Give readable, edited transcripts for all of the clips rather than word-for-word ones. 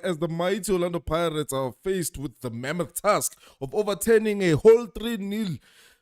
as the mighty Orlando Pirates are faced with the mammoth task of overturning a whole 3-0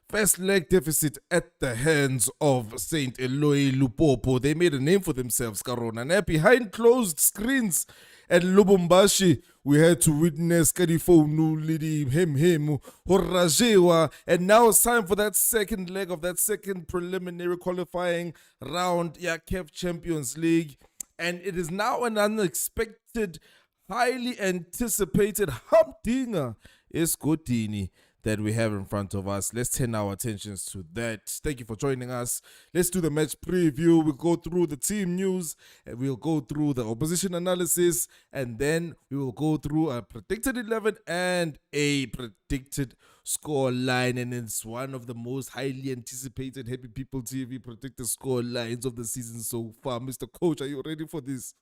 first leg deficit at the hands of Saint-Eloi Lupopo. They made a name for themselves, Karona. Now, behind closed screens at Lubumbashi, we had to witness Kadifonu, Lidi, Him, Horajewa, and now it's time for that second leg of that second preliminary qualifying round, CAF Champions League. And it is now an unexpected, highly anticipated humdinger Escotini that we have in front of us. Let's turn our attentions to that. Thank you for joining us. Let's do the match preview. We'll go through the team news, and we'll go through the opposition analysis, and then we will go through a predicted 11 and a predicted score line. And it's one of the most highly anticipated Happy People TV predicted score lines of the season so far. Mr. Coach, are you ready for this?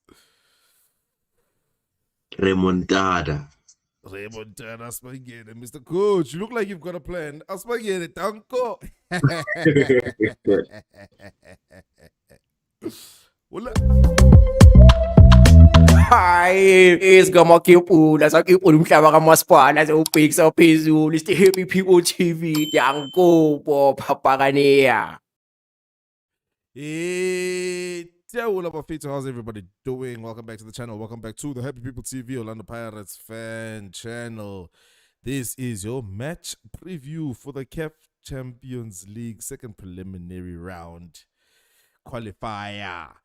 Remontada, Asmagere. Mr. Coach, you look like you've got a plan. Asmagere, tanko. Hi, igama kepula sakipula umhlaba kamasipala sewubhekisa phezulu isti Happy People TV yankopo phapakaneya. How's everybody doing? Welcome back to the channel. Welcome back to the Happy People TV Orlando Pirates fan channel. This is your match preview for the CAF Champions League second preliminary round qualifier.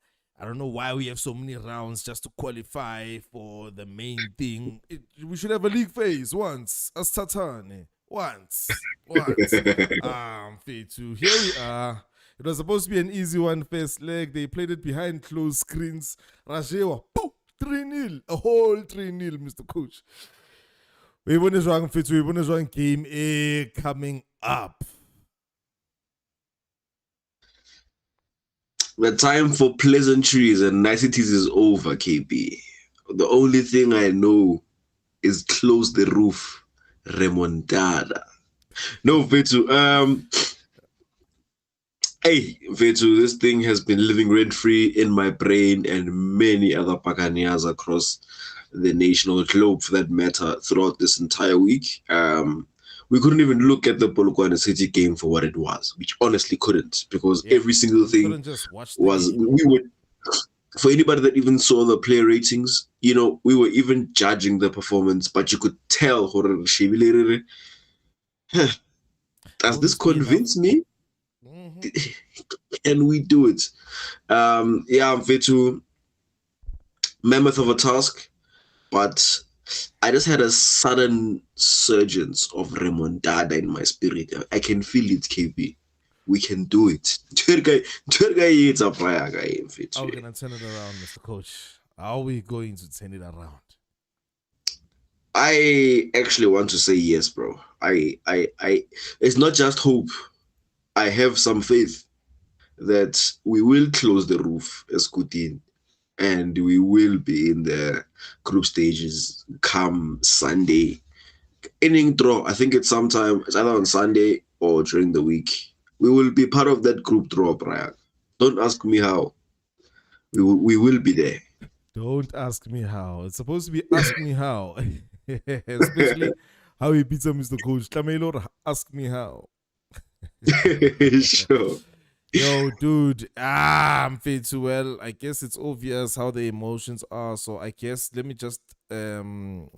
I don't know why we have so many rounds just to qualify for the main thing. We should have a league phase once. A Satani. Once. Fetu. Here we are. It was supposed to be an easy one first leg. They played it behind closed screens. Rajewa, 3-0. A whole 3-0, Mr. Coach. We won this wrong fit. We won this wrong game coming up. the time for pleasantries and niceties is over, KB. The only thing I know is close the roof, remontada. No, Vetu. Hey, Vetu, this thing has been living rent-free in my brain and many other Pacanias across the national globe, for that matter, throughout this entire week. We couldn't even look at the Polokwane City game for what it was, which honestly couldn't, because every single thing was, we would, for anybody that even saw the player ratings, you know, we were even judging the performance, but you could tell, does this convince me? Can we do it? Yeah, Vetu, mammoth of a task, but I just had a sudden surgence of remontada in my spirit. I can feel it, KB. We can do it. How are we going to turn it around, Mr. Coach? How are we going to turn it around? I actually want to say yes, bro. It's not just hope. I have some faith that we will close the roof as Kutin, and we will be in the group stages come Sunday. Inning draw, I think it's sometime, it's either on Sunday or during the week. We will be part of that group draw, Brian. Don't ask me how. We will be there. Don't ask me how. It's supposed to be ask me how. Especially how he beats up Mr. Coach. Tamelo, ask me how. Sure. Yo, dude, I'm fit too well. I guess it's obvious how the emotions are. So I guess let me just go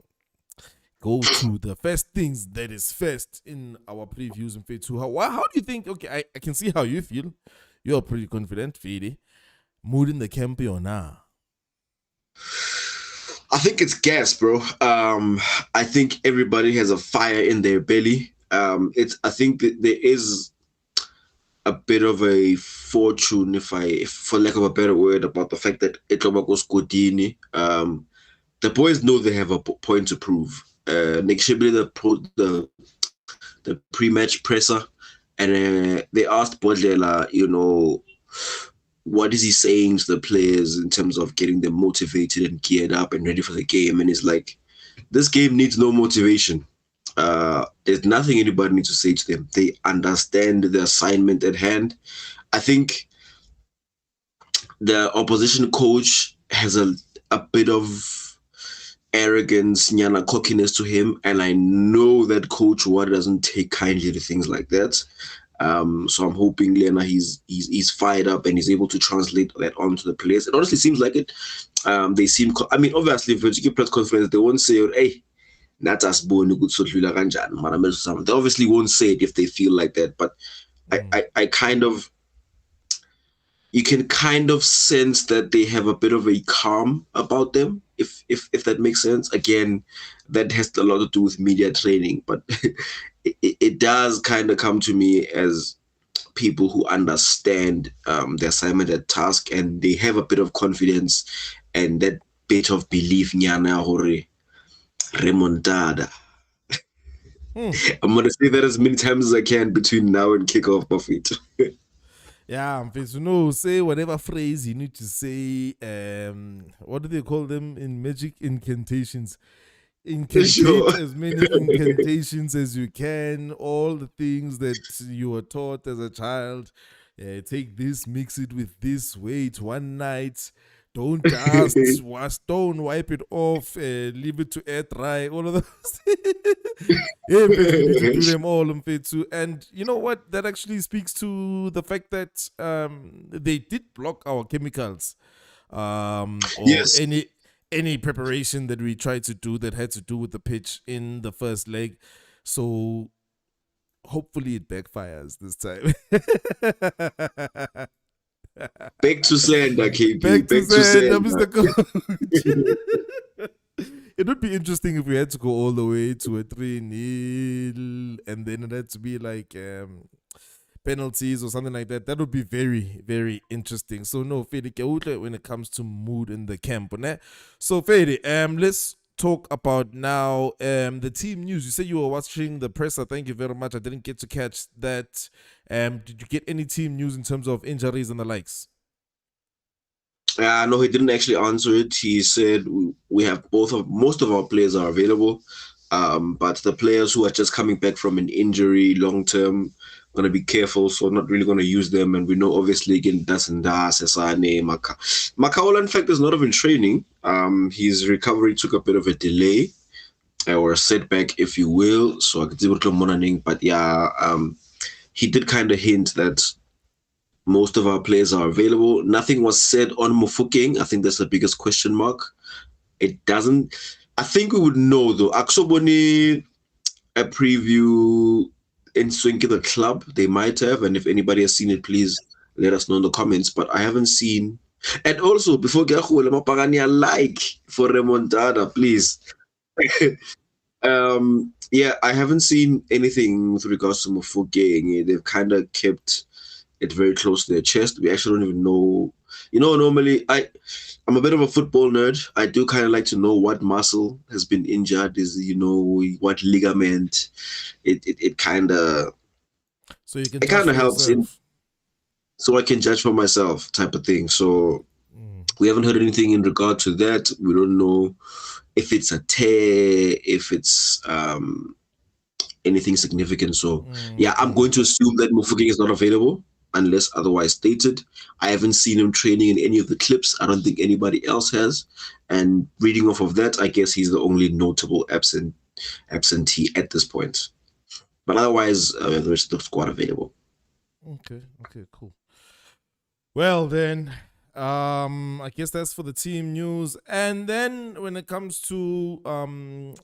to the first things that is first in our previews and fit too. How do you think? Okay, I can see how you feel. You're pretty confident, Fede. Mood in the camp or now? I think it's gas, bro. I think everybody has a fire in their belly. I think that there is a bit of a fortune, for lack of a better word, about the fact that Etlobakos Kodini, the boys know they have a point to prove. Nick Shibli, the pre-match presser, and they asked Bodlela, you know, what is he saying to the players in terms of getting them motivated and geared up and ready for the game? And he's like, this game needs no motivation. There's nothing anybody needs to say to them. They understand the assignment at hand. I think the opposition coach has a bit of arrogance, nyana cockiness to him, and I know that Coach Ouaddou doesn't take kindly to things like that. So I'm hoping Lena he's fired up and he's able to translate that onto the players. It honestly seems like it. They seem. I mean, obviously, if you give press conference, they won't say, "Hey, that's us born good They obviously won't say it if they feel like that. But I kind of, you can kind of sense that they have a bit of a calm about them, if that makes sense. Again, that has a lot to do with media training, but it does kind of come to me as people who understand the assignment at task, and they have a bit of confidence and that bit of belief nyana hore remontada. I'm gonna say that as many times as I can between now and kickoff, Buffett. Yeah, you know, say whatever phrase you need to say. What do they call them in magic? Incantations. Incantate Sure. as many incantations as you can. All the things that you were taught as a child. Take this, mix it with this. Wait one night. Don't dust, stone, wipe it off, leave it to air dry, all of those. Yeah, but you need to do them all, Mfethu. And you know what? That actually speaks to the fact that they did block our chemicals, or Yes. any preparation that we tried to do that had to do with the pitch in the first leg. So hopefully it backfires this time. Back to sender, KP. Back to sender, sender. Mr. Coach. It would be interesting if we had to go all the way to a 3-0 and then it had to be like penalties or something like that. That would be very, very interesting. So no, Fede, when it comes to mood in the camp. So Fede, let's talk about now the team news. You said you were watching the presser. Thank you very much. I didn't get to catch that. Did you get any team news in terms of injuries and the likes? No, he didn't actually answer it. He said we have most of our players are available, but the players who are just coming back from an injury long term, going to be careful, so not really going to use them. And we know obviously again Dasanda, Sesane, Makaola in fact is not even training. His recovery took a bit of a delay or a setback, if you will. So I could morning, but yeah, he did kind of hint that most of our players are available. Nothing was said on Mufokeng. I think that's the biggest question mark. It doesn't. I think we would know though. Aksoboni, a preview in Swinky the club, they might have. And if anybody has seen it, please let us know in the comments. But I haven't seen. And also, before Gakhule, Mapagania like for Remontada, please. Yeah, I haven't seen anything with regards to Mufokeng. They've kind of kept it very close to their chest. We actually don't even know. You know, normally I'm a bit of a football nerd. I do kind of like to know what muscle has been injured, what ligament. It kind of helps in, so I can judge for myself type of thing. So we haven't heard anything in regard to that. We don't know if it's a tear, if it's anything significant. So yeah, I'm going to assume that Mufokeng is not available unless otherwise stated. I haven't seen him training in any of the clips. I don't think anybody else has. And reading off of that, I guess he's the only notable absentee at this point. But otherwise, the rest of the squad available. Okay, cool. Well then, I guess that's for the team news. And then when it comes to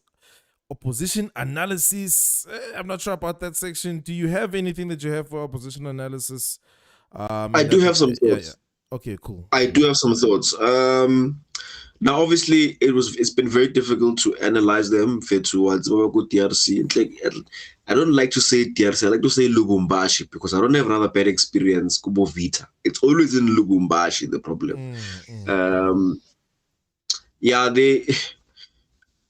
opposition analysis, I'm not sure about that section. Do you have anything that you have for opposition analysis? I do have some thoughts. Yeah. Okay, cool. I do have some thoughts. Now, obviously, it's been very difficult to analyze them. I don't like to say DRC. I like to say Lubumbashi because I don't have another bad experience. Kubo Vita. It's always in Lubumbashi the problem. Yeah,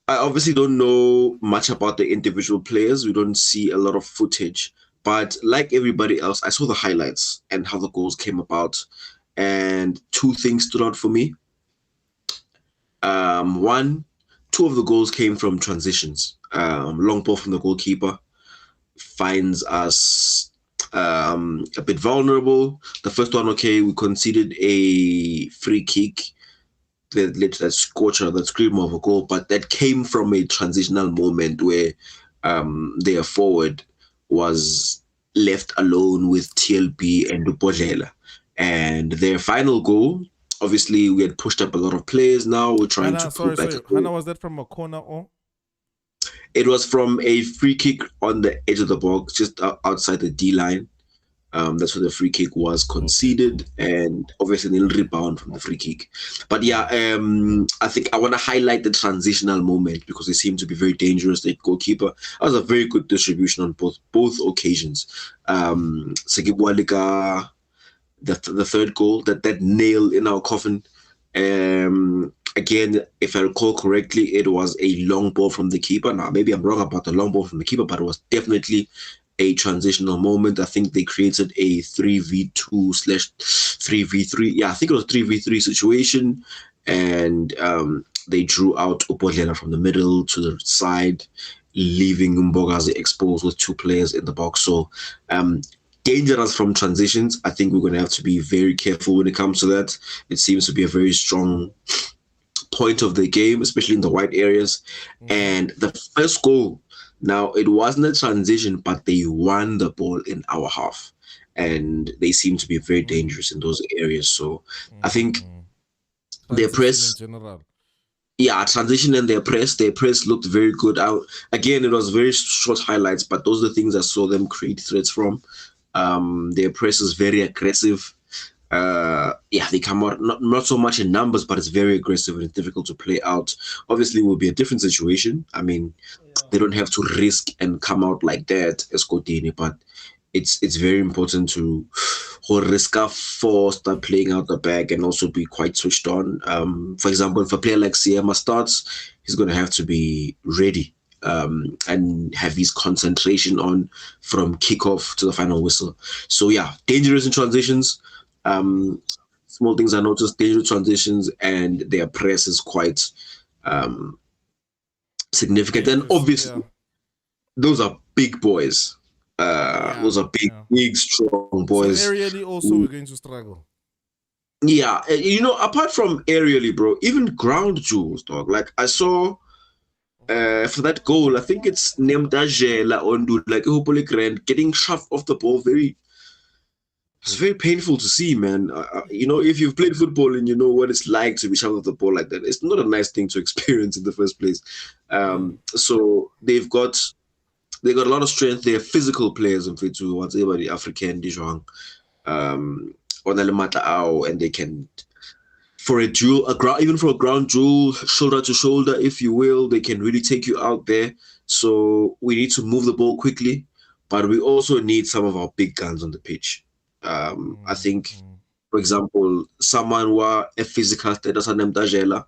I obviously don't know much about the individual players. We don't see a lot of footage. But like everybody else, I saw the highlights and how the goals came about. And two things stood out for me. Two of the goals came from transitions. Long ball from the goalkeeper finds us a bit vulnerable. The first one, okay, we conceded a free kick that led to that scorcher, that screamer of a goal, but that came from a transitional moment where their forward was left alone with TLB and Lupodlela. And their final goal, obviously, we had pushed up a lot of players now. We're trying to pull back. Hannah, was that from a corner or? It was from a free kick on the edge of the box, just outside the D line. That's where the free kick was conceded, and obviously they'll rebound from the free kick. But yeah, I think I want to highlight the transitional moment because they seem to be very dangerous. The goalkeeper, that was a very good distribution on both occasions. Segibwalika, the third goal, that nail in our coffin. Again, if I recall correctly, it was a long ball from the keeper. Now, maybe I'm wrong about the long ball from the keeper, but it was definitely a transitional moment. I think they created a 3v2/3v3. Yeah, I think it was 3v3 situation. And they drew out Upodlela from the middle to the side, leaving Mbogazi exposed with two players in the box. So dangerous from transitions. I think we're going to have to be very careful when it comes to that. It seems to be a very strong point of the game, especially in the wide areas. And the first goal, now it wasn't a transition, but they won the ball in our half, and they seem to be very dangerous in those areas. So I think their press, yeah, transition and their press looked very good. Again, it was very short highlights, but those are the things I saw them create threats from. Their press is very aggressive. Yeah, they come out not so much in numbers, but it's very aggressive and it's difficult to play out. Obviously, it will be a different situation. I mean, they don't have to risk and come out like that, Escotini, but it's very important to risk for start playing out the back and also be quite switched on. For example, if a player like Siema starts, he's going to have to be ready and have his concentration on from kickoff to the final whistle. So yeah, dangerous in transitions. Small things I noticed, dangerous transitions, and their press is quite significant. And obviously, those are big boys. Those are big, strong boys. So aerially also we're going to struggle. Yeah, apart from aerially, bro, even ground jewels, dog. Like I saw for that goal, I think it's Nemdajela Ondu, like Hopoli Grand, getting shoved off the ball. It's very painful to see, man. If you've played football and you know what it's like to be shoved off the ball like that, it's not a nice thing to experience in the first place. So they got a lot of strength. They're physical players, in fact, whatever the African Dijon, and they can, for a duel, even for a ground duel, shoulder to shoulder, if you will, they can really take you out there. So we need to move the ball quickly, but we also need some of our big guns on the pitch. I think, for example, someone who a physical status on Mdajela,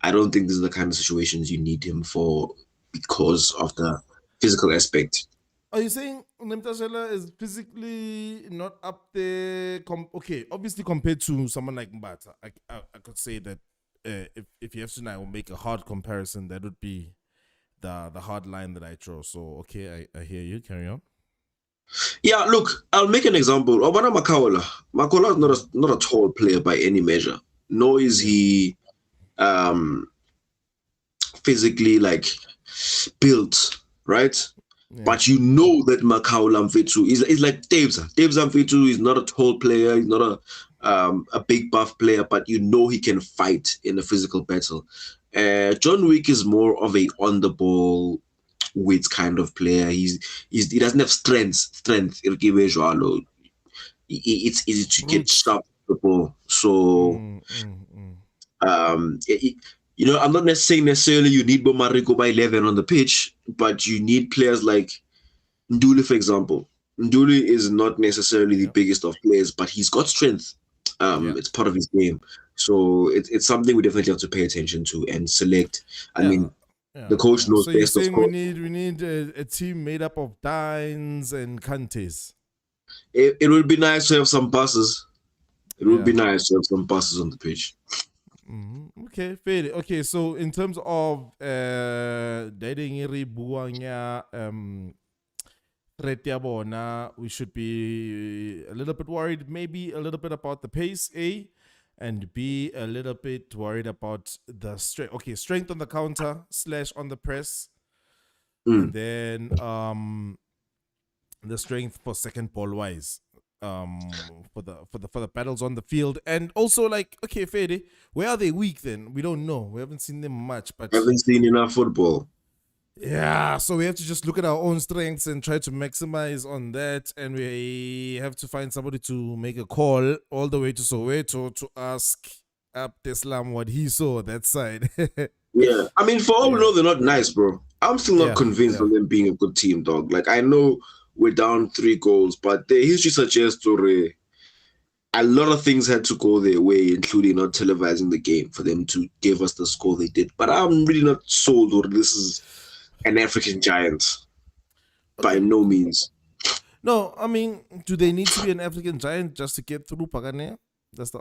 I don't think this is the kind of situations you need him for because of the physical aspect. Are you saying Mdajela is physically not up there? Okay, obviously compared to someone like Mbata, I could say that if you have to now make a hard comparison, that would be the hard line that I draw. So okay, I hear you. Carry on. Yeah, look, I'll make an example. Obana Makaola. Makaola is not a tall player by any measure. Nor is he physically like built, right? Yeah. But you know that Makaola Mfethu is like Debza. Debza Mfethu is not a tall player. He's not a big buff player, but you know he can fight in a physical battle. John Wick is more of a on the ball width kind of player. He doesn't have strength. It's easy to get sharp the ball. So I'm not necessarily you need Bomariko by 11 on the pitch, but you need players like Nduli, for example. Nduli is not necessarily the biggest of players, but he's got strength. It's part of his game. So it's something we definitely have to pay attention to and select. I mean, the coach knows best. So you're saying we need a team made up of Dines and Kantes. It would be nice to have some passes. It would be nice to have some passes on the pitch. Okay, fair. Okay, so in terms of we should be a little bit worried, maybe a little bit about the pace, and be a little bit worried about the strength. Okay, strength on the counter / on the press, and then the strength for second ball wise. For the battles on the field, and also like, okay, Fede, where are they weak then? We don't know. We haven't seen them much, but I haven't seen enough football. yeah, so we have to just look at our own strengths and try to maximize on that, and we have to find somebody to make a call all the way to Soweto to ask Abdeslam what he saw that side. Yeah, I mean, for all we know, they're not nice, bro. I'm still not convinced of them being a good team, dog. Like, I know we're down 3 goals, but the history suggests a lot of things had to go their way, including not televising the game for them to give us the score they did. But I'm really not sold or this is an African giant. By no means. No, I mean, do they need to be an African giant just to get through Pagania? That's the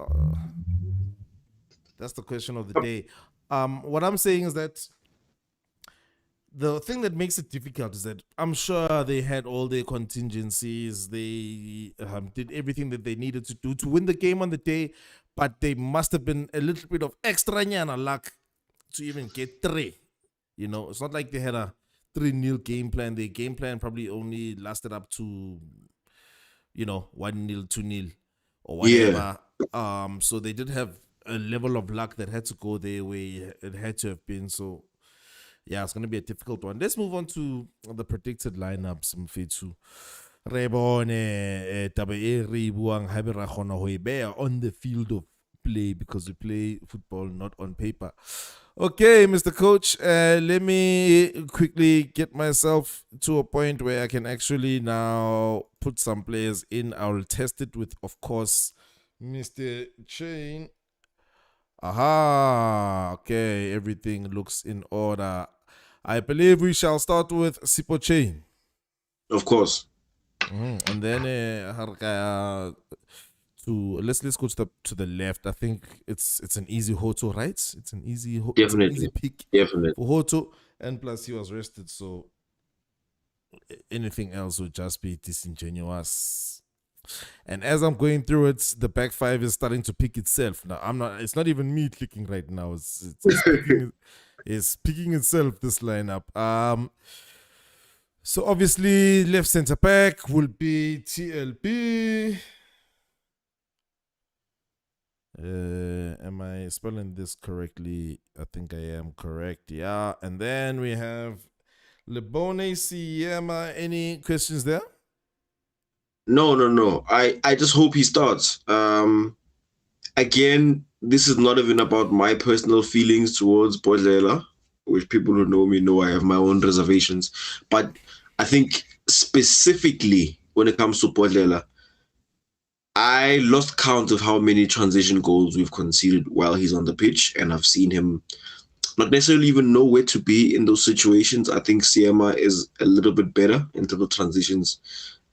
question of the day. What I'm saying is that the thing that makes it difficult is that I'm sure they had all their contingencies. They did everything that they needed to do to win the game on the day, but they must have been a little bit of extra nyana luck to even get 3. You know, it's not like they had a 3-0 game plan. Their game plan probably only lasted up to, 1-0, 2-0, or whatever. Yeah. So they did have a level of luck that had to go their way. It had to have been so. Yeah, it's going to be a difficult one. Let's move on to the predicted lineups. Mfethu. Rebone taba e re buang ha be ra kgona ho e beha on the field of play, because we play football not on paper. Okay, Mr. Coach, let me quickly get myself to a point where I can actually now put some players in. I'll test it with, of course, Mr. Chain. Aha, okay, everything looks in order. I believe we shall start with Sipo Chain. Of course. And then let's go to the left. I think it's an easy Hoto, right? It's an easy pick for Hoto, and plus he was rested, so anything else would just be disingenuous. And as I'm going through it, the back 5 is starting to pick itself. Now it's not even me clicking right now. It's picking itself, this lineup. So obviously left center back will be TLB. Am I spelling this correctly? I think I am correct. Yeah. And then we have Lebone Siema. Any questions there? No. I just hope he starts. Again, this is not even about my personal feelings towards Bodlela, which people who know me know I have my own reservations. But I think specifically when it comes to Bodlela, I lost count of how many transition goals we've conceded while he's on the pitch, and I've seen him not necessarily even know where to be in those situations. I think Siema is a little bit better in terms of transitions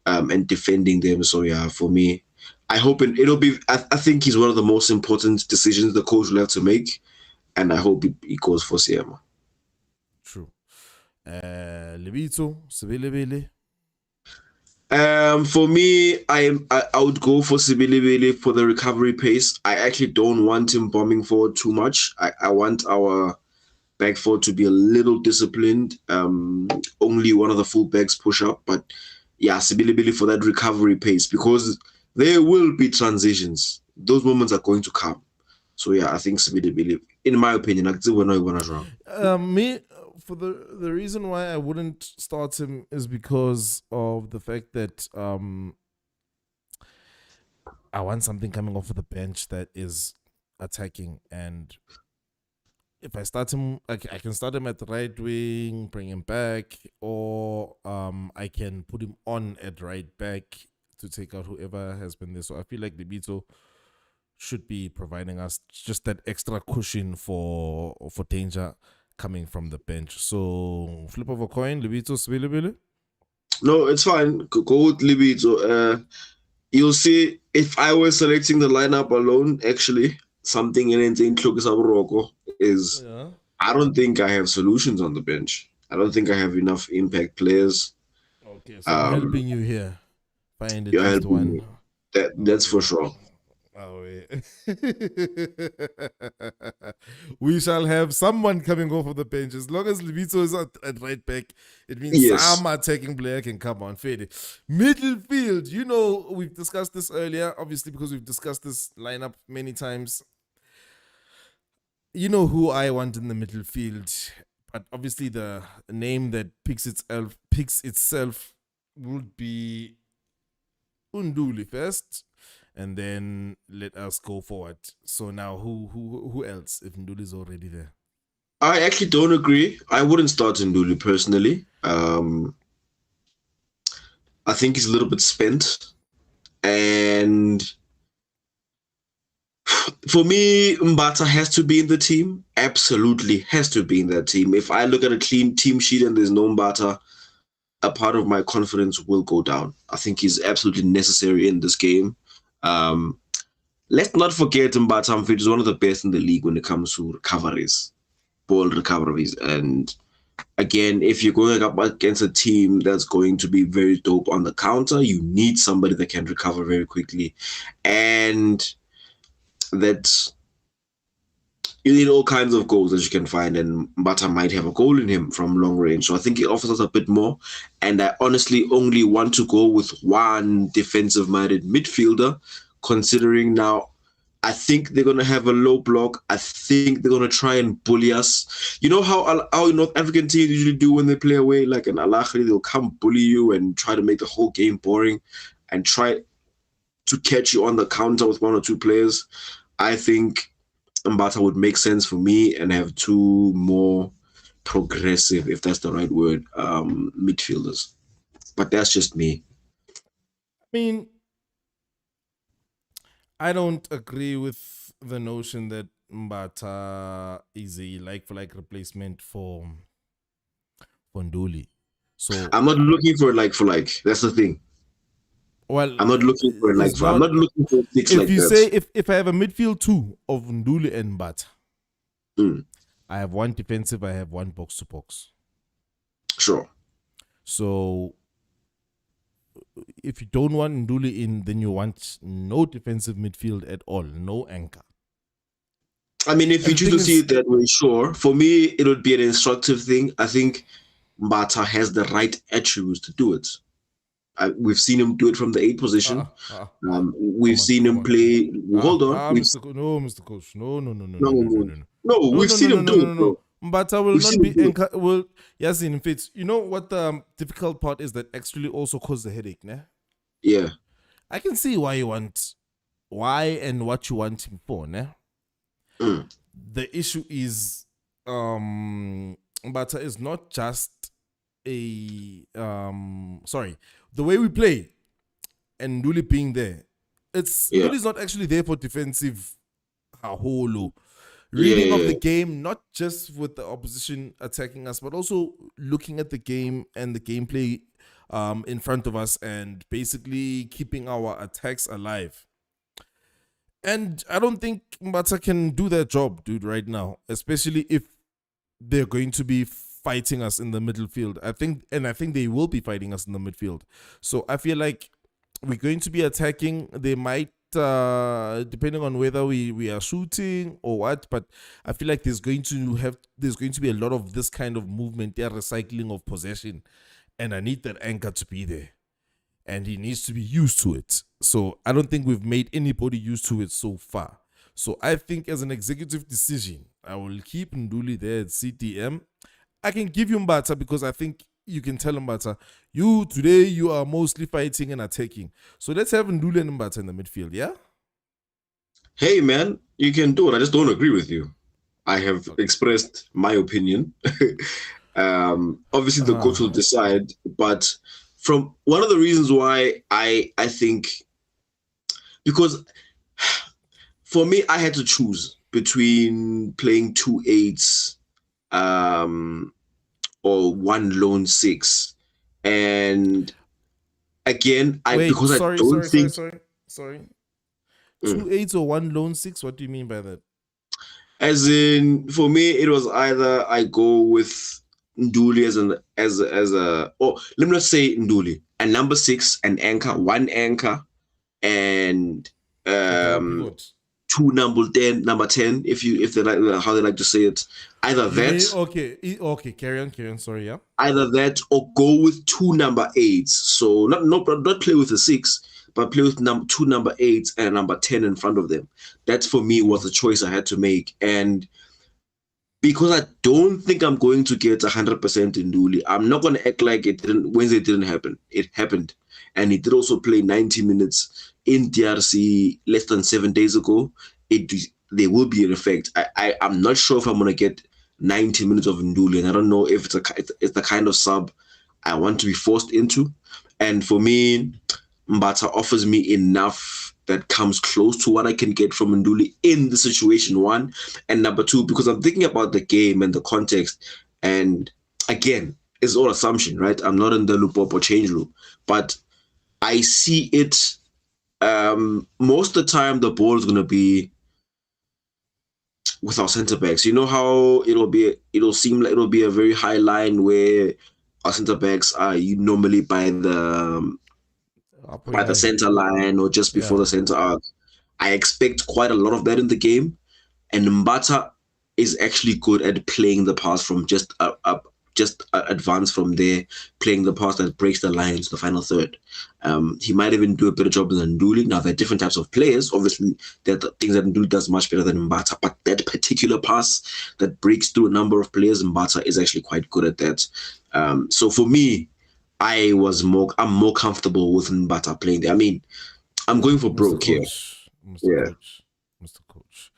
and defending them. So yeah, for me, I hope it'll be. I think he's one of the most important decisions the coach will have to make, and I hope he goes for Siema. True. Lebito Sebelebele. For me, I would go for Sibilibili for the recovery pace. I actually don't want him bombing forward too much. I want our back four to be a little disciplined. Only one of the full backs push up, but yeah, Sibilibili for that recovery pace, because there will be transitions. Those moments are going to come. So yeah, I think Sibilibili, in my opinion, me, for the reason why I wouldn't start him is because of the fact that I want something coming off of the bench that is attacking, and if I start him, I can start him at the right wing, bring him back, or I can put him on at right back to take out whoever has been there. So I feel like Lebito should be providing us just that extra cushion for danger coming from the bench. So flip of a coin, Lebito, Sebelebele? No, it's fine. Go with Lebito. You'll see, if I was selecting the lineup alone, actually, something in Roko is I don't think I have solutions on the bench. I don't think I have enough impact players. Okay, so I'm helping you here. Find you're at least helping one. me. That's for sure. Oh, we shall have someone coming off of the bench. As long as Levito is at right back, it means Yes. some attacking player can come on. Fede. Midfield, you know, we've discussed this earlier, obviously, because we've discussed this lineup many times. You know who I want in the midfield, but obviously the name that picks itself would be Unduli first, and then let us go forward. So now, who else if Nduli is already there? I actually don't agree. I wouldn't start Nduli personally. I think he's a little bit spent, and for me, Mbata has to be in the team. Absolutely has to be in that team. If I look at a clean team sheet and there's no Mbata, a part of my confidence will go down. I think he's absolutely necessary in this game. Let's not forget Mbata is one of the best in the league when it comes to recoveries, ball recoveries. And again, if you're going up against a team that's going to be very dope on the counter, you need somebody that can recover very quickly. And that you need all kinds of goals that you can find, and Mbata might have a goal in him from long range. So I think he offers us a bit more. And I honestly only want to go with one defensive-minded midfielder, considering now I think they're going to have a low block. I think they're going to try and bully us. You know how North African teams usually do when they play away, like an Al Ahly, they'll come bully you and try to make the whole game boring and try to catch you on the counter with one or two players. I think Mbata would make sense for me and have two more progressive, if that's the right word, midfielders. But that's just me. I mean, I don't agree with the notion that Mbata is a like-for-like replacement for Nduli. So I'm not looking for like for like. That's the thing. Well, I'm not looking for like for. I'm not looking for six like that. If you say if I have a midfield two of Nduli and Mbata, I have one defensive, I have one box to box. Sure. So if you don't want Nduli in, then you want no defensive midfield at all, no anchor. I mean, if you choose to see it that way, sure. For me, it would be an instructive thing. I think Mbata has the right attributes to do it. We've seen him do it from the 8 position. We've seen him play. Hold on. Mr. Coach. No. We've seen him do it, bro. Mbata will not be will yes in fits. You know what the difficult part is that actually also causes the headache, ne? Yeah. I can see why and what you want him for, ne? The issue is Mbata is not just the way we play and Nduli being there, Nduli's not actually there for defensive reading of the game, not just with the opposition attacking us, but also looking at the game and the gameplay in front of us and basically keeping our attacks alive. And I don't think Mbata can do that job, dude, right now, especially if they're going to be fighting us in the midfield. I think they will be fighting us in the midfield. So I feel like we're going to be attacking. They might, depending on whether we are shooting or what, but I feel like there's going to be a lot of this kind of movement, recycling of possession, and I need that anchor to be there, and he needs to be used to it. So I don't think we've made anybody used to it so far. So I think as an executive decision, I will keep Nduli there at CDM. I can give you Mbata because I think you can tell Mbata, today you are mostly fighting and attacking. So let's have Nduli and Mbata in the midfield, yeah? Hey, man, you can do it. I just don't agree with you. I have expressed my opinion. Obviously, the coach will decide. But from one of the reasons why I think, because for me, I had to choose between playing 2 8s or one lone 6, and again, I don't think. Sorry. 2 8s or one lone 6. What do you mean by that? As in, for me, it was either I go with Nduli let me not say Nduli, a number 6, an anchor, one anchor, and two number 10, if they like how they like to say it. Either that. Okay, carry on. Sorry, yeah. Either that or go with two number 8s. So not play with a 6, but play with two number 8s and a number 10 in front of them. That for me was the choice I had to make. And because I don't think I'm going to get 100% in Nduli, I'm not going to act like Wednesday didn't happen. It happened. And he did also play 90 minutes in DRC less than 7 days ago. There will be an effect. I'm not sure if I'm going to get 90 minutes of Nduli, and I don't know if it's the kind of sub I want to be forced into. And for me, Mbata offers me enough that comes close to what I can get from Nduli in the situation, one. And number two, because I'm thinking about the game and the context, and again, it's all assumption, right? I'm not in the Lupopo change room, but I see it most of the time the ball is going to be with our centre backs. You know how it'll seem like it'll be a very high line where our centre backs are normally by the centre line or just before the centre arc. I expect quite a lot of that in the game, and Mbata is actually good at playing the pass from just advance from there, playing the pass that breaks the line into the final third. He might even do a better job than Nduli. Now, there are different types of players. Obviously, there are things that Nduli does much better than Mbata, but that particular pass that breaks through a number of players, Mbata is actually quite good at that. So for me, I'm more comfortable with Mbata playing there. I mean, I'm going for broke here. Mr. Coach.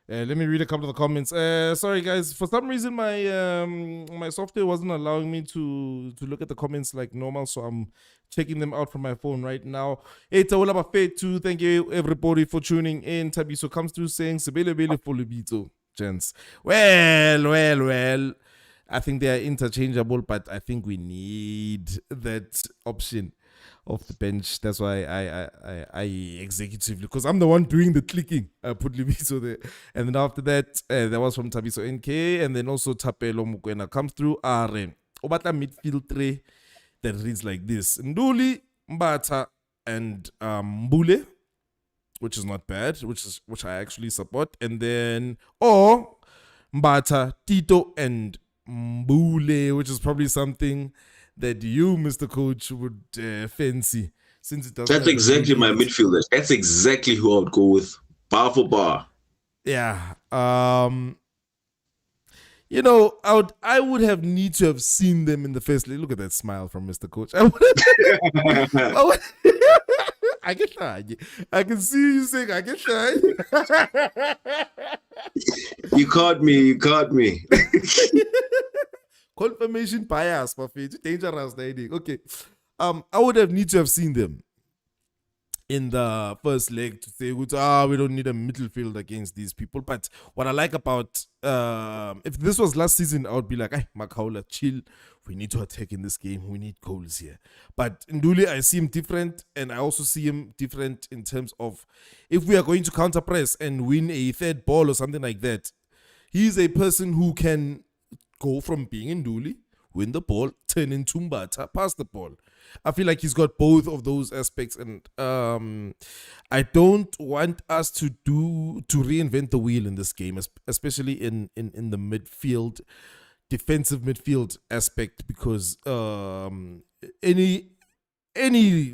Let me read a couple of the comments. Sorry guys, for some reason my software wasn't allowing me to look at the comments like normal, so I'm checking them out from my phone right now. Hey, Tawala Bafetu, thank you everybody for tuning in. Tabiso comes through saying Sebele for Lubito, gents. Well. I think they are interchangeable, but I think we need that option of the bench. That's why I executively, because I'm the one doing the clicking, I put Libiso there. And then after that, there was from Tabiso NK, and then also Tapelo Mukwena comes through. Obata midfield three that reads like this: Nduli, Mbata, and Mbule, which is not bad, which I actually support. And then Mbata, Tito, and Mbule, which is probably something that you, Mr. Coach, would fancy, since it doesn't. That's exactly my midfielder. That's exactly who I would go with, bar for bar. Yeah. I would have need to have seen them in the first league. Look at that smile from Mr. Coach. I get shy. I can see you saying I get shy. You caught me. Confirmation bias, my face. Dangerous, okay. I would have need to have seen them in the first leg to say, we don't need a midfield against these people. But what I like about, if this was last season, I would be like, hey, Makaula, chill. We need to attack in this game. We need goals here. But Nduli, I see him different, and I also see him different in terms of if we are going to counter press and win a third ball or something like that, he's a person who can go from being Nduli, win the ball, turn into Mbata, pass the ball. I feel like he's got both of those aspects, and I don't want us to reinvent the wheel in this game, especially in the midfield, defensive midfield aspect, because any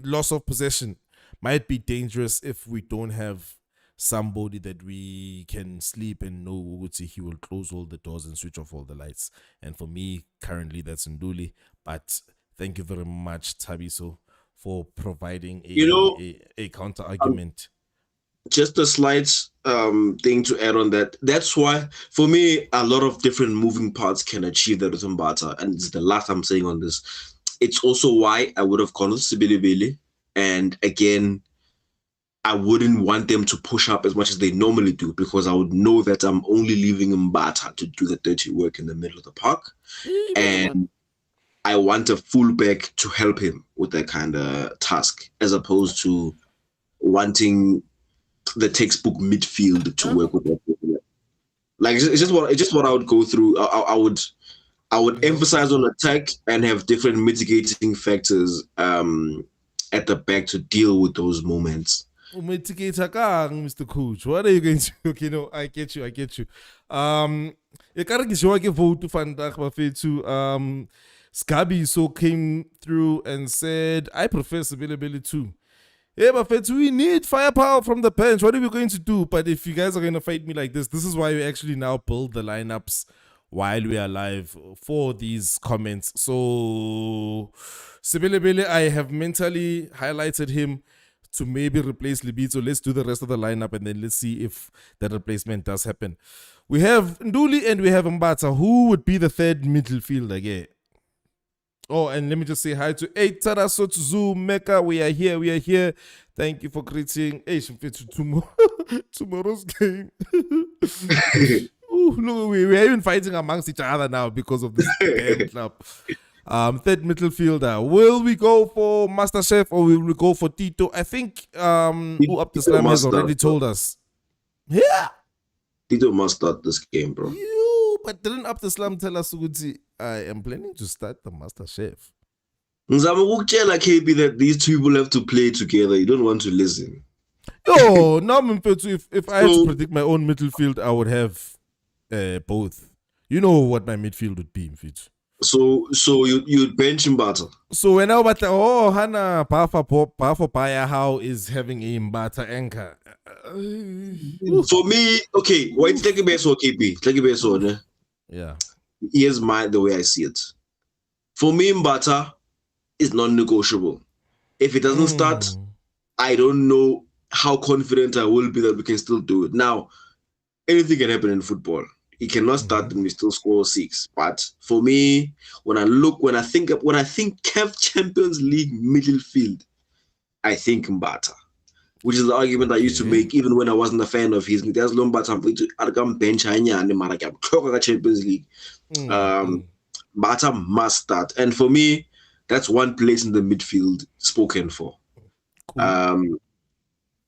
loss of possession might be dangerous if we don't have somebody that we can sleep and know would say he will close all the doors and switch off all the lights. And for me, currently, that's Nduli. But thank you very much, Tabiso, for providing a counter argument. Just a slight thing to add on that. That's why, for me, a lot of different moving parts can achieve that with Mbata. And it's the last I'm saying on this. It's also why I would have gone with Sibilibili. And again, I wouldn't want them to push up as much as they normally do, because I would know that I'm only leaving Mbata to do the dirty work in the middle of the park. And I want a fullback to help him with that kind of task, as opposed to wanting the textbook midfield to work with that. Like, it's just what I would go through. I would emphasize on attack and have different mitigating factors at the back to deal with those moments. Umetiketa kang, Mr. Coach. What are you going to? Okay, no, I get you. E kare ke showa ke vote vandag bafethu. Scabi so came through and said, I prefer Sibilibili too. Hey, bafethu, we need firepower from the bench. What are we going to do? But if you guys are going to fight me like this is why we actually now build the lineups while we are live for these comments. So, Sibilibili, I have mentally highlighted him to maybe replace Libito. Let's do the rest of the lineup and then let's see if that replacement does happen. We have Nduli and we have Mbata. Who would be the third midfielder again? Oh, and let me just say hi to Taraso, to Zoom, Mecca. We are here. Thank you for greeting. Hey, tomorrow's game. Ooh, look, we are even fighting amongst each other now because of this damn club. Third midfielder. Will we go for MasterChef or will we go for Tito? I think Abdeslam has already told us. Yeah. Tito must start this game, bro. But didn't Abdeslam tell us, I am planning to start the MasterChef? Ngizama ukutshela KB that these two people have to play together. You don't want to listen. Yo, now if I had to predict my own midfield, I would have both. You know what my midfield would be, Mfethu. So you'd bench Mbata. So when I was Hana Pafo Paya how is having a Mbata anchor. For me, okay, why take a base or KP? Take a base on. Yeah. Here's the way I see it. For me, Mbata is non-negotiable. If it doesn't start, I don't know how confident I will be that we can still do it. Now, anything can happen in football. He cannot start and we still score 6. But for me, when I think CAF Champions League midfield, I think Mbata, which is the argument I used to make even when I wasn't a fan of his. There's no Mbata bench Champions League. Mbata must start, and for me, that's one place in the midfield spoken for. Cool.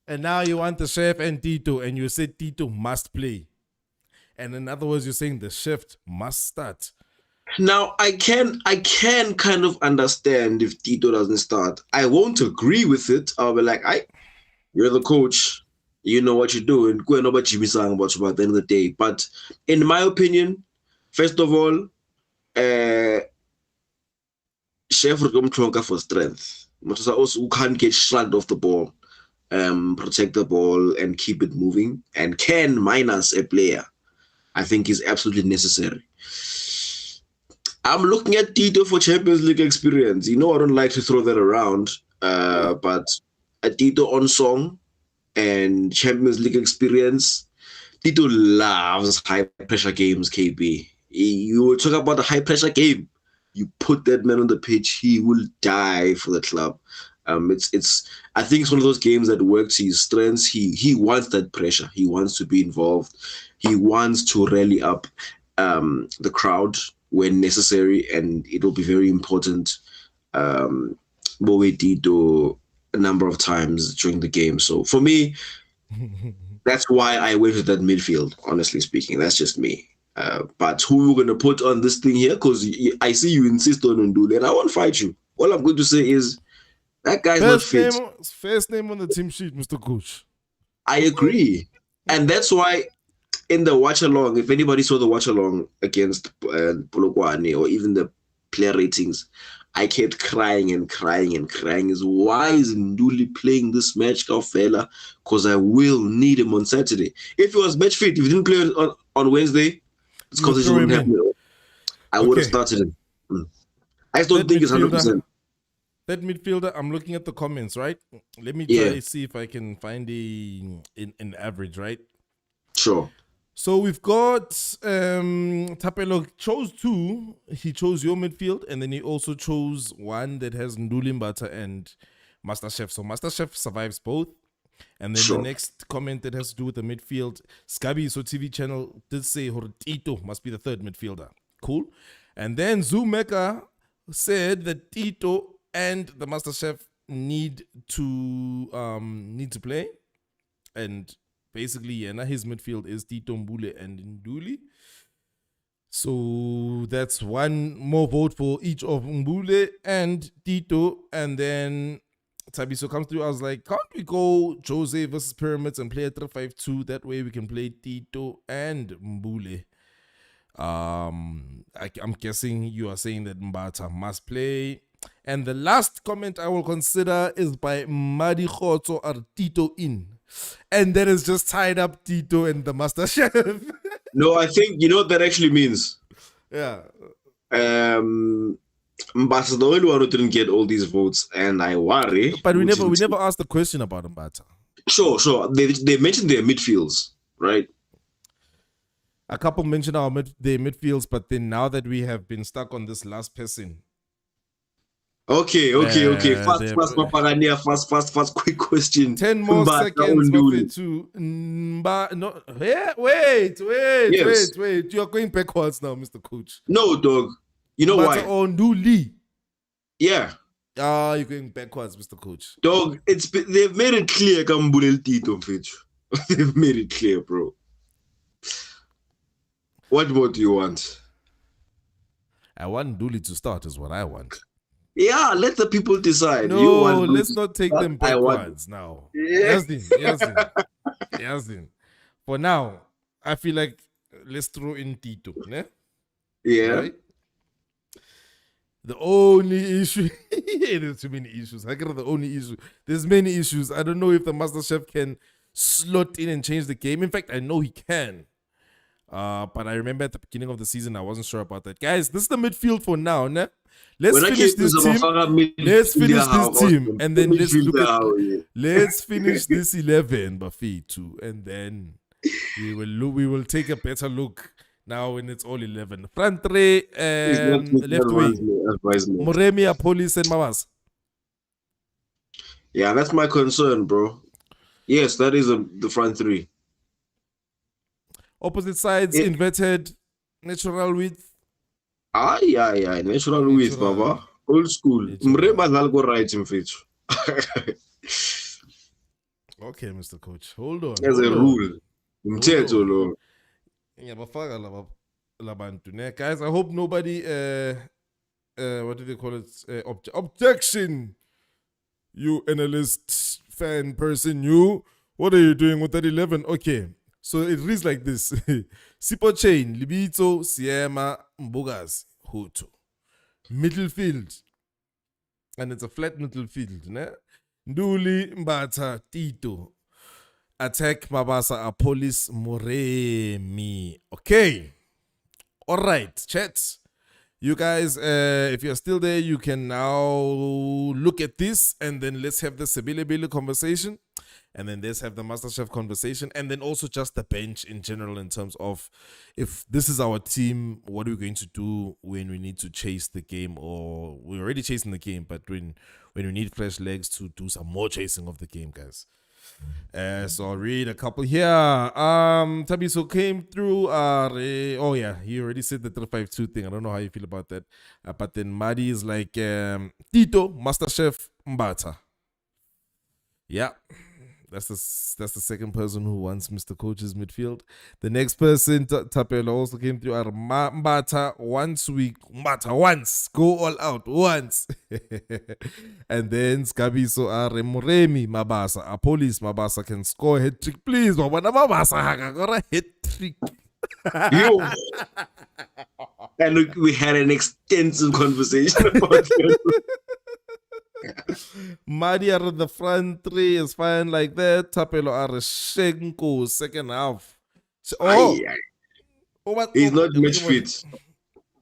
And now you want the Chef and Tito, and you said Tito must play. And in other words, you're saying the shift must start. Now, I can kind of understand if Tito doesn't start. I won't agree with it. I'll be like, you're the coach. You know what you're doing. Go and about Jimmy Sang about at the end of the day. But in my opinion, first of all, Chef will come for strength. Also, who can't get shrugged off the ball, protect the ball, and keep it moving, and can minus a player, I think is absolutely necessary. I'm looking at Tito for Champions League experience. You know, I don't like to throw that around, but a Tito on song and Champions League experience. Tito loves high pressure games, KB. You talk about a high pressure game. You put that man on the pitch, he will die for the club. I think it's one of those games that works his strengths. He wants that pressure. He wants to be involved. He wants to rally up the crowd when necessary, and it'll be very important. Bowe Tito a number of times during the game. So for me, that's why I went with that midfield. Honestly speaking, that's just me. But who we're gonna put on this thing here? Because I see you insist on Ndule, and I won't fight you. All I'm going to say is that guy's not fit. First name on the team sheet, Mr. Coach. I agree, and that's why in the watch along, if anybody saw the watch along against Polokwane or even the player ratings, I kept crying. Is why is Nduli playing this match, Kaufela? Because I will need him on Saturday. If he was match fit, if he didn't play on Wednesday, it's because he wouldn't happen. I would have started him. I still think it's 100%. That midfielder, I'm looking at the comments, right? Let me try to see if I can find an average, right? Sure. So we've got Tapelo chose 2. He chose your midfield, and then he also chose one that has Nduli Mbata and MasterChef. So MasterChef survives both. And then the next comment that has to do with the midfield, Scabi So TV channel did say Tito must be the third midfielder. Cool. And then Zumeka said that Tito and the MasterChef need to play, and basically his midfield is Tito, Mbule, and Nduli. So that's one more vote for each of Mbule and Tito, and then Tabiso comes through. I was like, can't we go Jose versus Pyramids and play a 3-5-2? That way we can play Tito and Mbule. I'm guessing you are saying that Mbata must play. And the last comment I will consider is by Madi Khotso or Tito in. And that is just tied up Tito and the Master Chef. No, I think you know what that actually means. Yeah. Mbata's the only one who didn't get all these votes, and I worry. But we never asked the question about Mbata. Sure. They mentioned their midfields, right? A couple mentioned their midfields, but then now that we have been stuck on this last person. Okay. Fast, quick question. 10 more seconds. Wait. Yes. Wait. You are going backwards now, Mr. Coach. No, dog. You know why? On Nduli. Yeah. You're going backwards, Mr. Coach. Dog, they've made it clear, Kambulel Tito, Fitch. They've made it clear, bro. What more do you want? I want Nduli to start is what I want. Yeah, let the people decide. No, let's not take them backwards now. Yeah. Yasin. For now, I feel like let's throw in Tito. Ne? Yeah. Right? The only issue, there's too many issues. I get the only issue. There's many issues. I don't know if the Master Chef can slot in and change the game. In fact, I know he can. But I remember at the beginning of the season, I wasn't sure about that. Guys, this is the midfield for now. Ne? Let's finish this team. And then let's finish this 11, Buffy, too. And then we will take a better look now when it's all 11. Front three, left wing. Moremi, Police, and Mawas. Yeah, that's my concern, bro. Yes, that is the front three. Opposite sides, inverted, natural width. Yeah, natural width, Baba. Old school. Mreba Nalgo right in Fitch. Okay, Mr. Coach. Hold on. There's a rule. Guys, I hope nobody what do they call it? Objection. You analyst, fan person, you. What are you doing with that 11? Okay. So it reads like this. Sipo Chain, Libito, Siema, Mbogas, Hutu. Midfield. And it's a flat midfield. Ne? Nduli, Mbata, Tito. Attack, Mabasa, Police, Moremi. Okay. All right, chat. You guys, if you're still there, you can now look at this and then let's have the Sebile conversation. And then let's have the MasterChef conversation. And then also just the bench in general in terms of if this is our team, what are we going to do when we need to chase the game? Or we're already chasing the game, but when we need fresh legs to do some more chasing of the game, guys. So I'll read a couple here. Tabiso came through. Oh yeah, he already said the 352 thing. I don't know how you feel about that. But then Madi is like Tito, MasterChef, Mbata. Yeah. That's the second person who wants Mr. Coach's midfield. The next person, Tapelo, also came through. Mbata once. Go all out once. And then Skabiso Moremi Mabasa. A police Mabasa can score a hat trick. Please, Mabasa got a hat trick. And we had an extensive conversation about it. Madi are the front three is fine like that. Tapelo are Shenko second half. He's not match fit.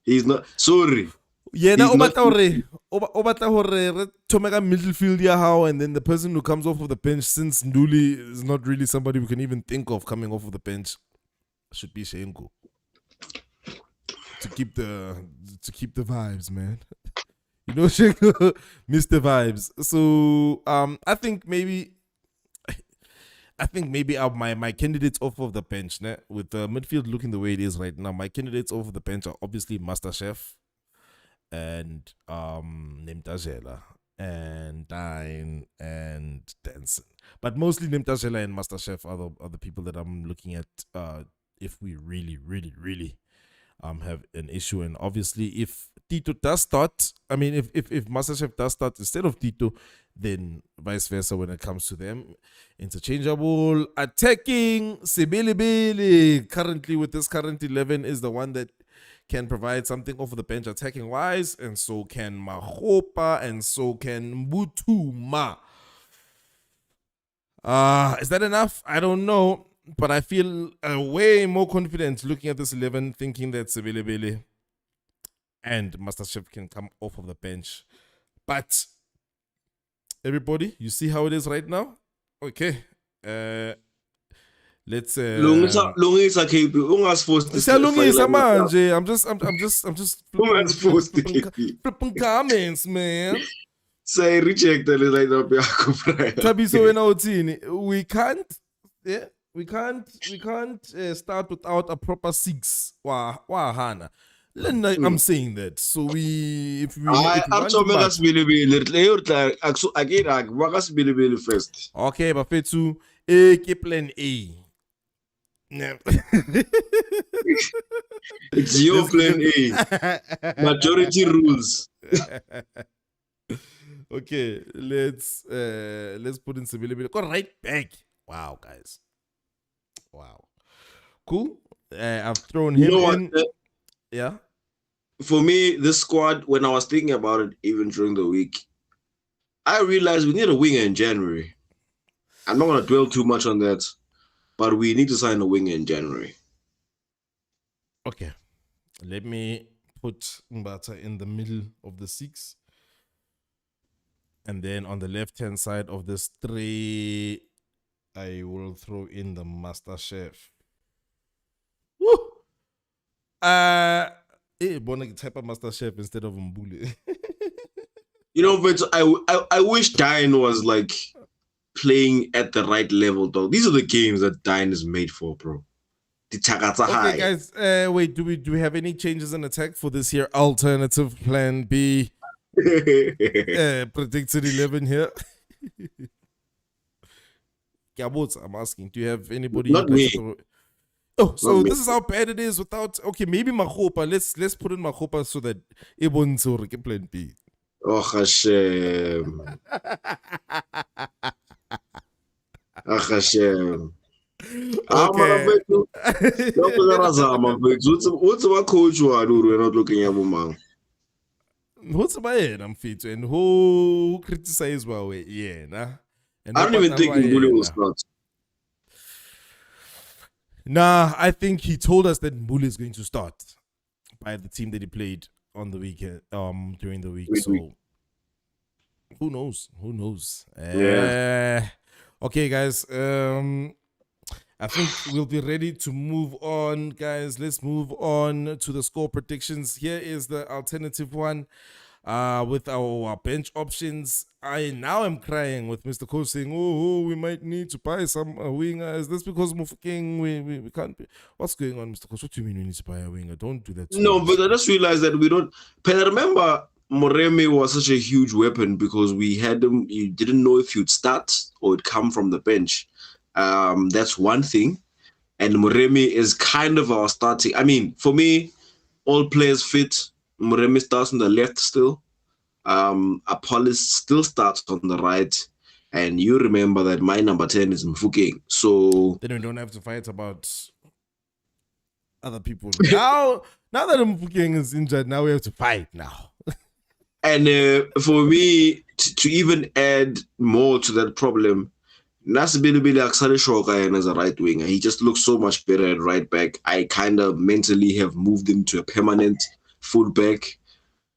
He's not. Sorry. Yeah, now Obata hore Tomega midfield how, and then the person who comes off of the bench, since Nduli is not really somebody we can even think of coming off of the bench, should be Shenko. To keep the vibes, man. You know, Mr. Vibes. So I think maybe my candidates off of the bench, né? With the midfield looking the way it is right now, my candidates off of the bench are obviously MasterChef and Nemtajela and Dine and Danson. But mostly Nemtajela and MasterChef are the people that I'm looking at if we really have an issue. And obviously if Tito does start, I mean if MasterChef does start instead of Tito, then vice versa when it comes to them. Interchangeable. Attacking, Sibilibili, currently with this current 11, is the one that can provide something off the bench attacking wise, and so can Mahopa, and so can Mbutuma. Is that enough? I don't know, but I feel way more confident looking at this 11, thinking that Sibilibili and Master Chef can come off of the bench. But everybody, you see how it is right now? Okay. Let's Lungisa KP. Ungasforced to Lungisa manje. I'm just Ungasforced to flipping comments, man. Say reject the lineup yakho prior. Tabiso wena uthini? We can't start without a proper 6. Wahana. I'm saying that. So if we want to first. Okay, but Fetsu, A plan A. It's your plan A. Majority rules. Okay, let's put in Sibilibili. Go right back. Wow, guys. Wow. Cool. I've thrown him in. Yeah. For me, this squad, when I was thinking about it, even during the week, I realized we need a winger in January. I'm not going to dwell too much on that, but we need to sign a winger in January. Okay. Let me put Mbata in the middle of the 6. And then on the left-hand side of this 3, I will throw in the Master Chef. Woo! Type of Master Chef instead of Mbule. You know, but I wish Dine was like playing at the right level, though. These are the games that Dine is made for, bro. The Takata high. Okay, guys. Wait. Do we have any changes in attack for this year? Alternative plan B. Predicted 11 here. I'm asking. Do you have anybody? Not me. Oh, so this is how bad it is without. Okay, maybe Mahopa. Let's put in Mahopa so that Ibon can plan B. Oh Hashem. Oh Hashem. Okay. What's about Coach Ouaddou? We're not looking at him. What's about it? I'm fit and who criticize Huawei? Yeah, nah. I don't even think Mbule will start. Nah, I think he told us that Mbule is going to start by the team that he played on the weekend, during the week. So who knows? Who knows? Yeah. Okay, guys. I think we'll be ready to move on, guys. Let's move on to the score predictions. Here is the alternative one with our bench options. I now am crying with Mr. Coach saying, oh, we might need to buy some winger. Is this because we can't be? What's going on, Mr. Coach? What do you mean we need to buy a winger? Don't do that. No, but I just realized that we don't. But I remember Moremi was such a huge weapon because we had him. You didn't know if you'd start or it'd come from the bench. That's one thing. And Moremi is kind of our starting. I mean, for me, all players fit. Moremi starts on the left still. Apollos still starts on the right. And you remember that my number 10 is Mfukeng. So then we don't have to fight about other people. Now that Mfukeng is injured, now we have to fight now. And for me, to even add more to that problem, Nasibilibili Aksale Shoka as a right winger. He just looks so much better at right back. I kind of mentally have moved him to a permanent full back,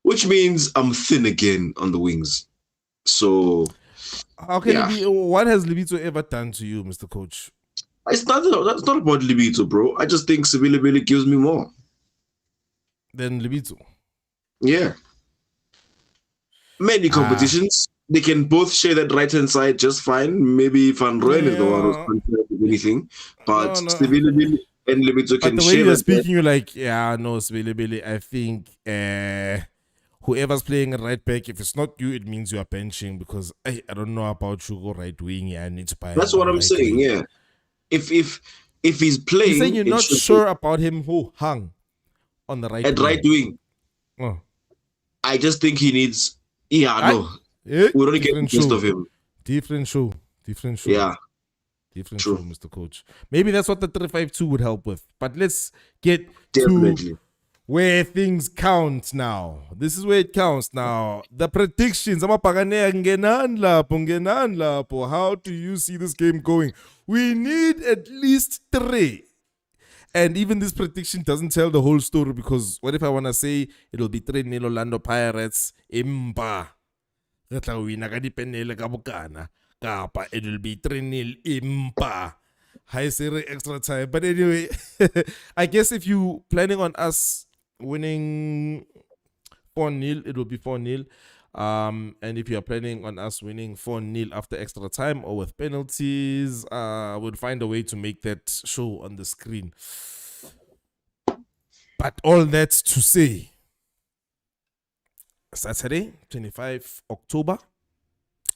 which means I'm thin again on the wings. So, how can it be? What has Libito ever done to you, Mr. Coach? That's not about Libito, bro. I just think Sibilibili gives me more than Libito. Yeah. Many competitions. They can both share that right-hand side just fine. Maybe Van Rooyen is the one who's contrary to anything. But Sibilibili and Libito can share. But the way you're speaking, you're like, Sibilibili, I think whoever's playing a right back, if it's not you, it means you are benching because I don't know about you go right wing. I need to buy. That's what I'm saying, yeah. If he's playing... You're saying you're not sure about him who hung on the right wing. At right wing. Oh. I just think he needs... Yeah, no. Eh? We don't get the Different best show. of him. Different show. Different show. Yeah. Different True. show, Mr. Coach. Maybe that's what the 352 would help with. But let's get Definitely. to where things count now. This is where it counts now. The predictions. How do you see this game going? We need at least 3. And even this prediction doesn't tell the whole story, because what if I want to say it'll be 3-0 Orlando Pirates? Imba. It will be 3-0 impa. High series extra time. But anyway, I guess if you planning on us winning 4-0, it will be 4-0. And if you're planning on us winning 4-0 after extra time or with penalties, we'll find a way to make that show on the screen. But all that's to say, Saturday, 25 October,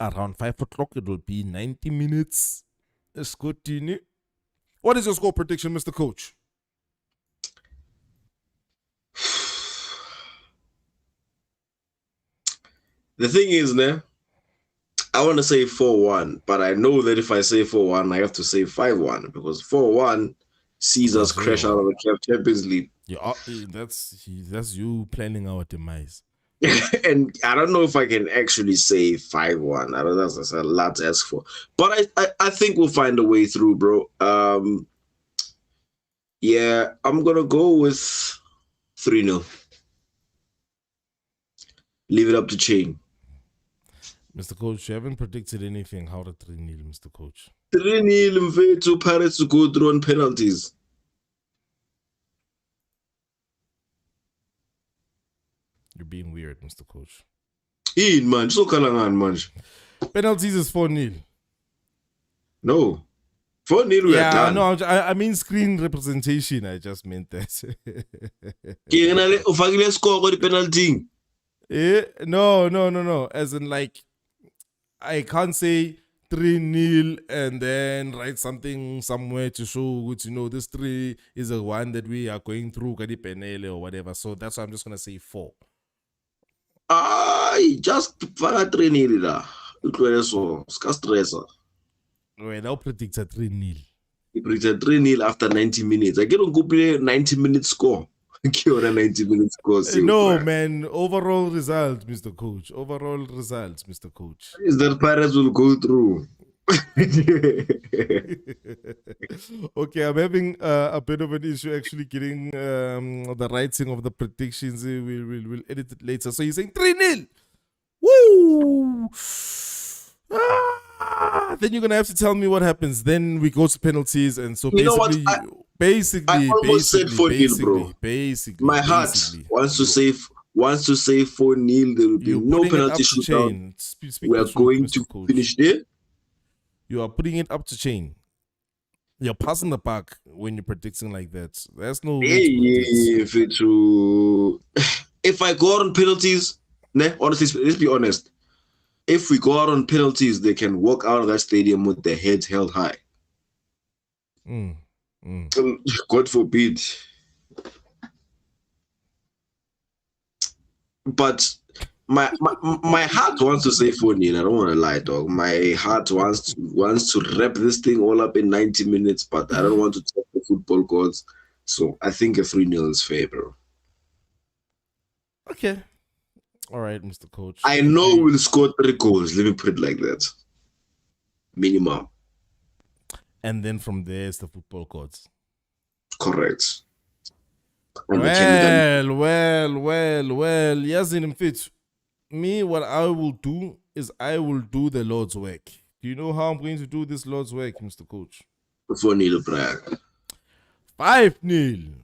around 5 o'clock, it will be 90 minutes. Scotini. What is your score prediction, Mr. Coach? The thing is, I want to say 4-1, but I know that if I say 4-1, I have to say 5-1, because 4-1 sees us crash out of the CAF Champions League. Yeah, that's you planning our demise. And I don't know if I can actually say 5-1. I don't know, that's a lot to ask for. But I think we'll find a way through, bro. Yeah, I'm going to go with 3-0. Leave it up to Chain. Mr. Coach, you haven't predicted anything. How to 3-0, Mr. Coach? 3-0 Mfethu, Pirates to go through on penalties. You're being weird, Mr. Coach. Man, so kalangan man. Penalties is 4-0. No. 4-0 we are done. No, I mean screen representation. I just meant that. Ufakile score ko di penalty. No. As in, like, I can't say 3-0 and then write something somewhere to show which, this 3 is a one that we are going through Kadi Penele or whatever. So that's why I'm just gonna say 4. Just faka 3-0 la. Utlwele so, ska stressa. Well, I'll predict a 3-0. He predicted 3-0 after 90 minutes. I get on go play 90-minute score. 90-minute score. No, man. Overall result, Mr. Coach. Overall results, Mr. Coach. Is that Pirates will go through? Okay, I'm having a bit of an issue actually getting the writing of the predictions. We'll edit it later. So you're saying 3-0. Woo! Then you're gonna have to tell me what happens. Then we go to penalties, and so basically, I almost said 4-0, bro. Basically, my heart wants to say 4-0. There will be no penalty shootout. We are going to finish there. You are putting it up to chain. You're passing the buck when you're predicting like that. There's no. If I go out on penalties, honestly, let's be honest. If we go out on penalties, they can walk out of that stadium with their heads held high. God forbid. But my heart wants to say 4-0. I don't want to lie, dog. My heart wants to wrap this thing all up in 90 minutes, but I don't want to touch the football gods. So I think a 3-0 is fair, bro. Okay. All right, Mr. Coach. I know we'll score 3 goals. Let me put it like that. Minimum. And then from there, it's the football courts. Correct. Well. Yazin Mfethu. Me, what I will do is I will do the Lord's work. Do you know how I'm going to do this Lord's work, Mr. Coach? 4-0, Brian. 5-0.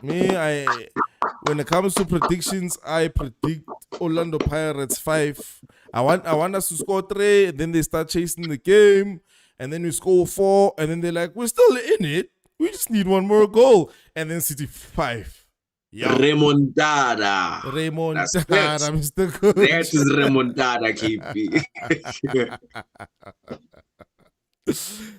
Me, when it comes to predictions, I predict Orlando Pirates 5. I want us to score 3, and then they start chasing the game, and then we score 4, and then they're like, we're still in it. We just need one more goal. And then City 5. Yeah. Remontada, Mr. Coach. That is remontada, KP.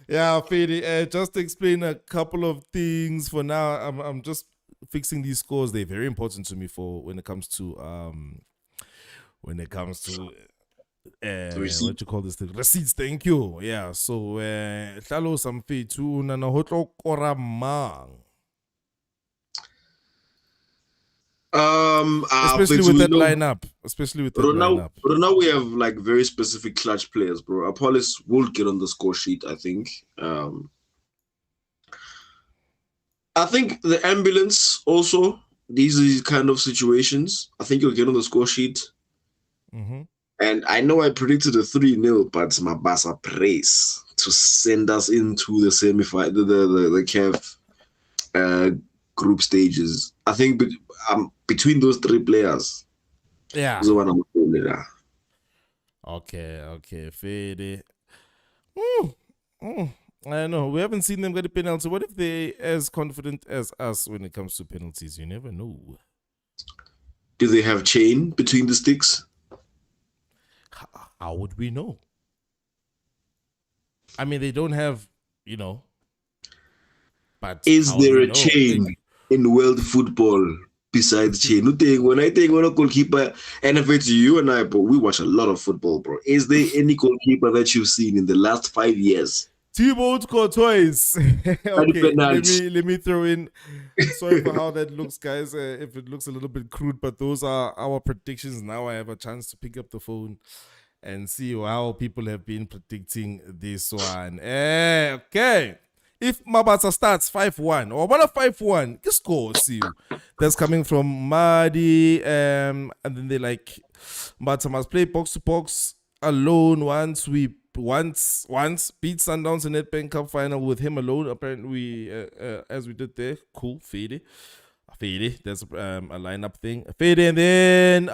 Yeah, Fede, just to explain a couple of things for now. I'm just fixing these scores. They're very important to me for when it comes to Receipt. you call this thing? Receipts, thank you. Yeah, so hlalo samfethu na ho tlo kora mang. Especially with that lineup. Now we have like very specific clutch players, bro. Apollos will get on the score sheet, I think. I think the ambulance also, these kind of situations, I think you'll get on the score sheet. Mm-hmm. And I know I predicted a 3-0, but Mabasa prays to send us into the semi-final, the CAF group stages. I think between those three players, yeah. Okay, Fede. I know we haven't seen them get a penalty. What if they as confident as us when it comes to penalties? You never know. Do they have chain between the sticks? How would we know? I mean, they don't have, but is there a chain in world football besides chain? When I think when a goalkeeper, and if it's you and I, but we watch a lot of football, bro. Is there any goalkeeper that you've seen in the last 5 years? T-Boat scored twice. Okay, let me throw in. Sorry for how that looks, guys. If it looks a little bit crude, but those are our predictions. Now I have a chance to pick up the phone and see how people have been predicting this one. Okay. If Mabasa starts 5-1 or what a 5-1, just score, see you. That's coming from Madi, and then they like Mabasa must play box to box alone once beat Sundowns in Nedbank Cup final with him alone. Apparently, as we did there, cool, Fede. That's a lineup thing. Fede, and then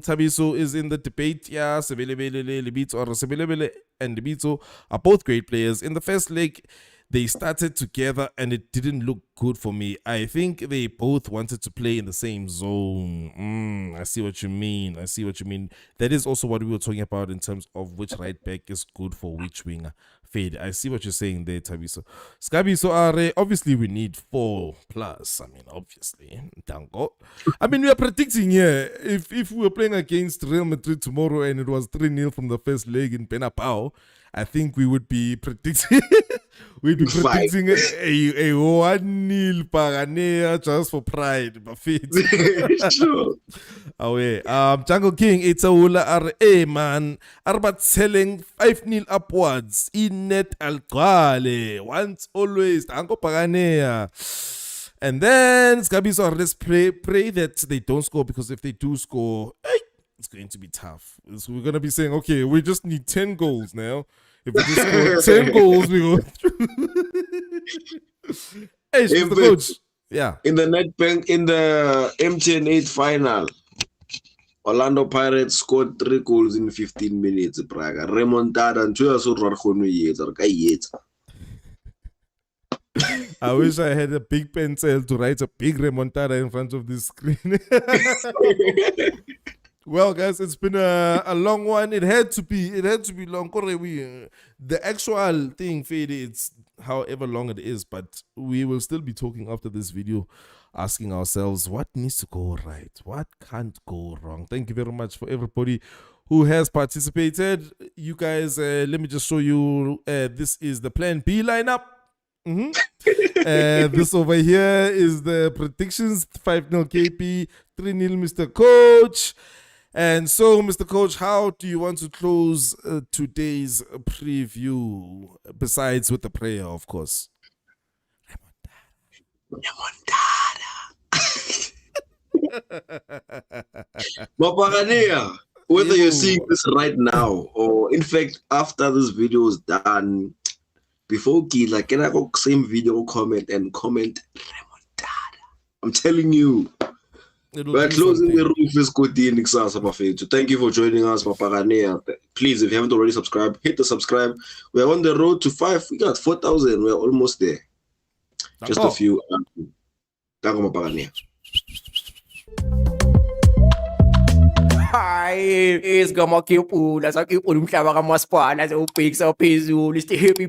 Tabiso is in the debate. Yeah, Sebelebele and Lebitso are both great players. In the first leg, they started together and it didn't look good for me. I think they both wanted to play in the same zone. I see what you mean. That is also what we were talking about in terms of which right back is good for which winger. Fade. I see what you're saying there, Tabiso. Skabiso Are, obviously we need 4+. I mean, obviously. Dango. I mean, we are predicting here. If we were playing against Real Madrid tomorrow and it was 3-0 from the first leg in Penapao, I think we would be predicting a 1-0 Paganea just for pride. Sure. Jungle King, it's a Ula man. Arbat selling 5-0 upwards. In net Alquale. Once always. Tango Paganea. And then Skabiso, let's pray that they don't score, because if they do score, it's going to be tough. So we're going to be saying, okay, we just need 10 goals now. If we just score 10 goals, we go through. Hey, the coach. Yeah. In the Nedbank, in the MTN 8 final, Orlando Pirates scored 3 goals in 15 minutes. Praga. Remontada and I wish I had a big pencil to write a big remontada in front of this screen. Well, guys, it's been a long one. It had to be long. The actual thing, Fede, it's however long it is, but we will still be talking after this video, asking ourselves what needs to go right, what can't go wrong. Thank you very much for everybody who has participated. You guys, let me just show you. This is the Plan B lineup. This over here is the predictions: 5-0 KP, 3-0 Mr. Coach. And so, Mr. Coach, how do you want to close today's preview, besides with the prayer, of course? Remontada. Whether you're seeing this right now or, in fact, after this video is done, before like, can I go same video comment remontada? I'm telling you. We're closing the roof is good. Thank you for joining us, Papaganea. Please, if you haven't already subscribed, hit the subscribe. We're on the road to 5. We got 4,000. We're almost there. Just a few. Thank you, Papaganea. Hi, it's Gamakipu. That's a keep on Kawamaspa. That's a big so peaceful. It's the happy